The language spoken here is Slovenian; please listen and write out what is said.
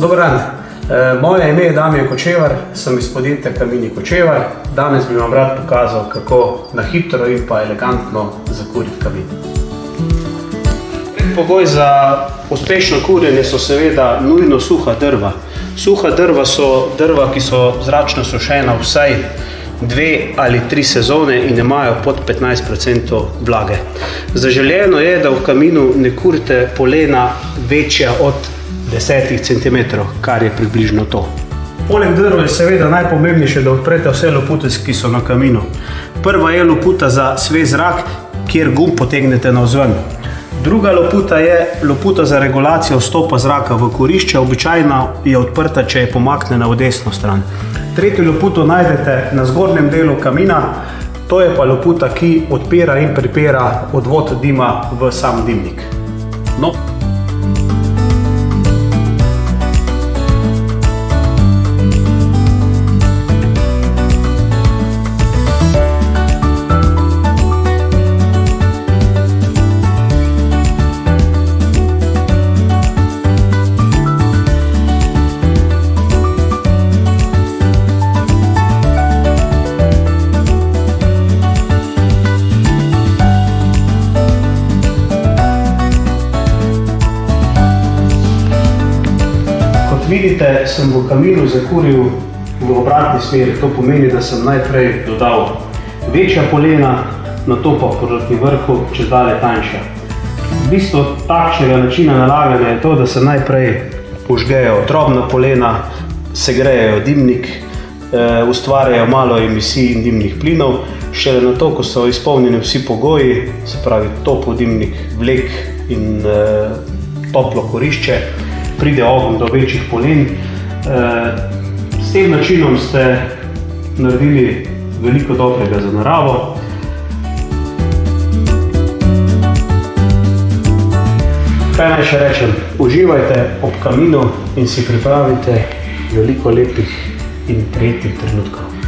Dober dan, moje ime je Damjan Kočevar, sem iz podjetja Kamini Kočevar. Danes bi vam rad pokazal, kako na hitro in pa elegantno zakuriti kamin. Predpogoj za uspešno kurjenje so seveda nujno suha drva. Suha drva so drva, ki so zračno sušena vsaj 2 ali 3 sezone in imajo pod 15% vlage. Zaželeno je, da v kaminu ne kurite polena večja od 10 cm, kar je približno to. Poleg drva je seveda najpomembnejše, da odprete vse lopute, ki so na kaminu. Prva je loputa za svež zrak, kjer gumb potegnete navzven. Druga loputa je loputa za regulacijo vstopa zraka v kurišče, običajno je odprta, če je pomaknjena v desno stran. Tretjo loputo najdete na zgornjem delu kamina, to je pa loputa, ki odpira in pripira odvod dima v sam dimnik. No. Vidite, sem v kaminu zakuril v obratni smeri. To pomeni, da sem najprej dodal večja polena, nato pa proti vrhu čedalje tanjša. Bistvo takšnega načina nalaganja je to, da se najprej požgejo drobna polena, segrejejo dimnik, ustvarjajo malo emisij in dimnih plinov. Šele nato, ko so izpolnjeni vsi pogoji, se pravi topel dimnik, vlek in toplo kurišče, pride ogenj do večjih polen. S tem načinom ste naredili veliko dobrega za naravo. Kaj naj še rečem? Uživajte ob kaminu in si pripravite veliko lepih in prijetnih trenutkov.